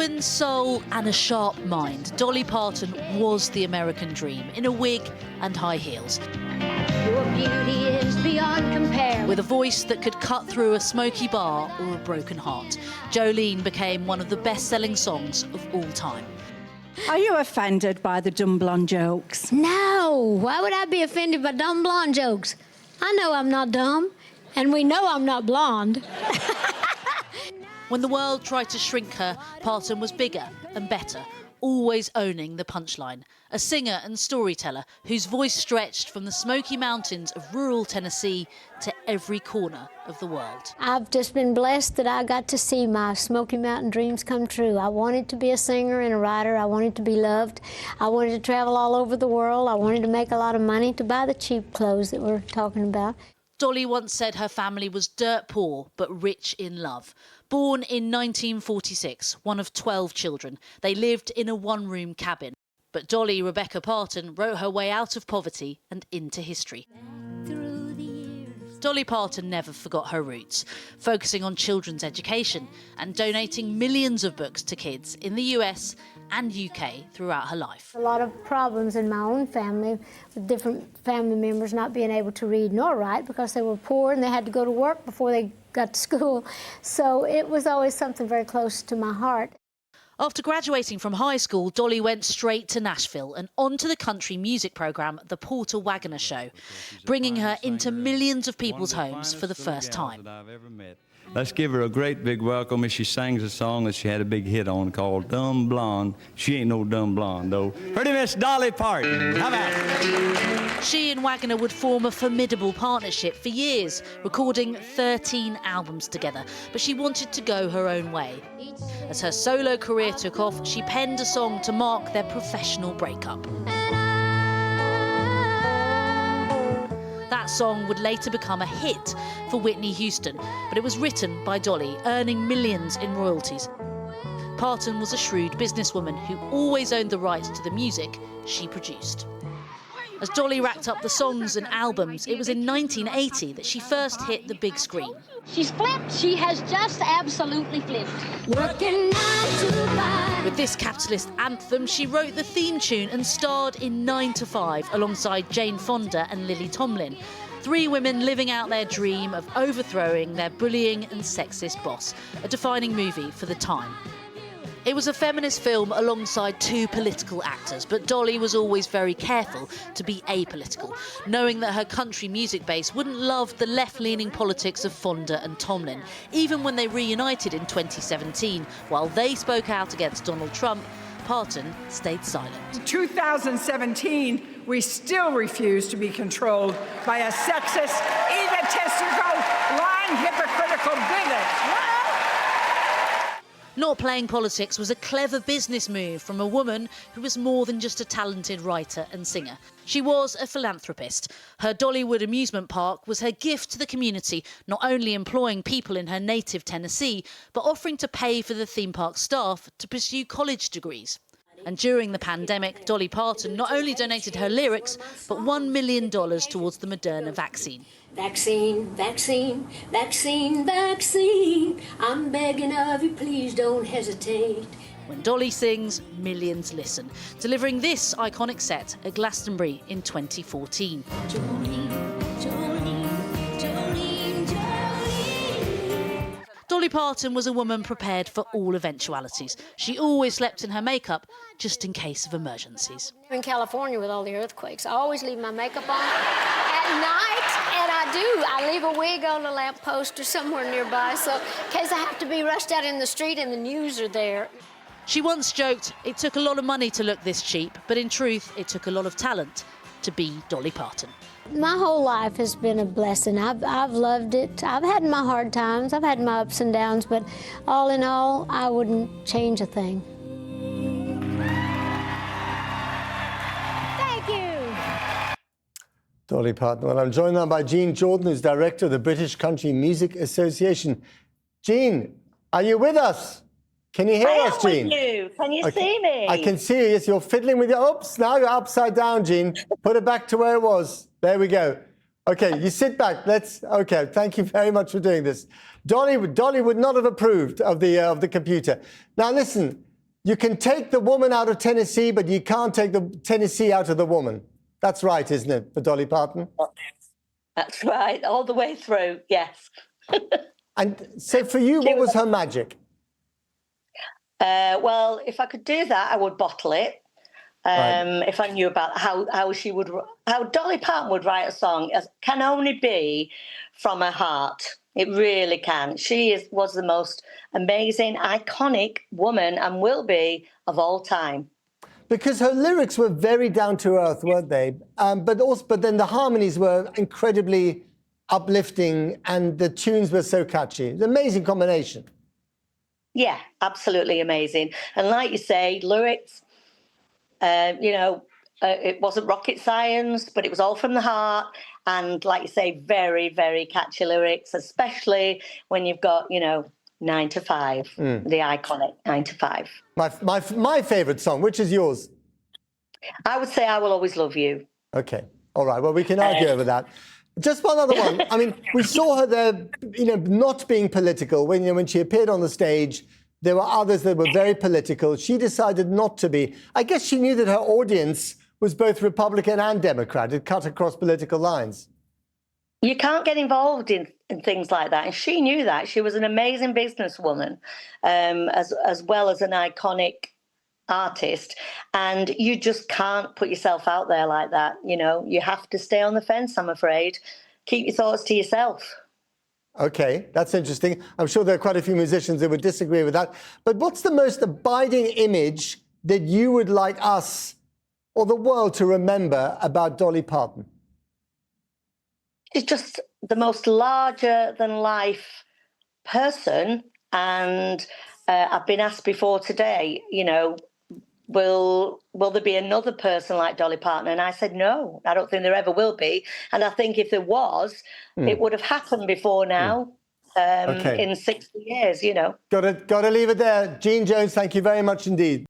twin soul and a sharp mind, Dolly Parton was the American dream in a wig and high heels. Your beauty is beyond compare. With a voice that could cut through a smoky bar or a broken heart, Jolene became one of the best-selling songs of all time. Are you offended by the dumb blonde jokes? No, why would I be offended by dumb blonde jokes? I know I'm not dumb, and we know I'm not blonde. When the world tried to shrink her, Parton was bigger and better, always owning the punchline. A singer and storyteller whose voice stretched from the Smoky Mountains of rural Tennessee to every corner of the world. I've just been blessed that I got to see my Smoky Mountain dreams come true. I wanted to be a singer and a writer. I wanted to be loved. I wanted to travel all over the world. I wanted to make a lot of money to buy the cheap clothes that we're talking about. Dolly once said her family was dirt poor but rich in love. Born in 1946, one of 12 children, they lived in a one-room cabin. But Dolly Rebecca Parton wrote her way out of poverty and into history. Dolly Parton never forgot her roots, focusing on children's education and donating millions of books to kids in the US and UK throughout her life. A lot of problems in my own family, with different family members not being able to read nor write because they were poor and they had to go to work before they got to school. So it was always something very close to my heart. After graduating from high school, Dolly went straight to Nashville and onto the country music programme The Porter Wagoner Show, bringing her into millions of people's homes for the first time. Let's give her a great big welcome as she sings a song that she had a big hit on called Dumb Blonde. She ain't no dumb blonde, though. Pretty Miss Dolly Parton. How about it? She and Wagoner would form a formidable partnership for years, recording 13 albums together. But she wanted to go her own way. As her solo career took off, she penned a song to mark their professional breakup. That song would later become a hit for Whitney Houston, but it was written by Dolly, earning millions in royalties. Parton was a shrewd businesswoman who always owned the rights to the music she produced. As Dolly racked up the songs and albums, it was in 1980 that she first hit the big screen. She's flipped. She has just absolutely flipped. Working 9 to 5. With this capitalist anthem, she wrote the theme tune and starred in 9 to 5 alongside Jane Fonda and Lily Tomlin. 3 women living out their dream of overthrowing their bullying and sexist boss, a defining movie for the time. It was a feminist film alongside 2 political actors, but Dolly was always very careful to be apolitical, knowing that her country music base wouldn't love the left-leaning politics of Fonda and Tomlin. Even when they reunited in 2017, while they spoke out against Donald Trump, Parton stayed silent. In 2017, we still refuse to be controlled by a sexist, egotistical, lying, hypocritical bigot. Not playing politics was a clever business move from a woman who was more than just a talented writer and singer. She was a philanthropist. Her Dollywood amusement park was her gift to the community, not only employing people in her native Tennessee, but offering to pay for the theme park staff to pursue college degrees. And during the pandemic, Dolly Parton not only donated her lyrics, but $1 million towards the Moderna vaccine. Vaccine, vaccine, vaccine, vaccine. I'm begging of you, please don't hesitate. When Dolly sings, millions listen, delivering this iconic set at Glastonbury in 2014. Jolene, Jolene, Jolene, Jolene. Dolly Parton was a woman prepared for all eventualities. She always slept in her makeup just in case of emergencies. In California with all the earthquakes, I always leave my makeup on at night, and I leave a wig on a lamppost or somewhere nearby, so in case I have to be rushed out in the street and the news are there. She once joked, it took a lot of money to look this cheap, but in truth, it took a lot of talent to be Dolly Parton. My whole life has been a blessing. I've loved it. I've had my hard times, I've had my ups and downs, but all in all, I wouldn't change a thing. Thank you. Dolly Parton. Well, I'm joined now by Jean Jordan, who's director of the British Country Music Association. Jean, are you with us? Can you hear us, Jean? With you. Can you see me? I can see you. Yes, you're fiddling with your... Oops, now you're upside down, Jean. Put it back to where it was. There we go. OK, you sit back. OK, thank you very much for doing this. Dolly would not have approved of the computer. Now, listen, You can take the woman out of Tennessee, but you can't take the Tennessee out of the woman. That's right, isn't it, for Dolly Parton? That's right, all the way through, yes. And so for you, what was her magic? Well, if I could do that, I would bottle it. Right. If I knew about how Dolly Parton would write a song, it can only be from her heart. It really can. She was the most amazing, iconic woman and will be of all time. Because her lyrics were very down to earth, weren't they? But then the harmonies were incredibly uplifting, and the tunes were so catchy. It's an amazing combination. Yeah, absolutely amazing. And like you say, lyrics. It wasn't rocket science, but it was all from the heart. And like you say, very, very catchy lyrics, especially when you've got, 9 to 5, the iconic 9 to 5. My favourite song, which is yours? I would say I Will Always Love You. Okay. All right. Well, we can argue over that. Just one other one. I mean, we saw her there, not being political. When she appeared on the stage, there were others that were very political. She decided not to be. I guess she knew that her audience was both Republican and Democrat. It cut across political lines. You can't get involved in things like that. And she knew that. She was an amazing businesswoman, as well as an iconic artist. And you just can't put yourself out there like that. You have to stay on the fence, I'm afraid. Keep your thoughts to yourself. Okay, that's interesting. I'm sure there are quite a few musicians that would disagree with that. But what's the most abiding image that you would like us or the world to remember about Dolly Parton? She's just the most larger-than-life person. And I've been asked before today, will there be another person like Dolly Parton? And I said, no, I don't think there ever will be. And I think if there was, it would have happened before now, in 60 years, Got to leave it there. Gene Jones, thank you very much indeed.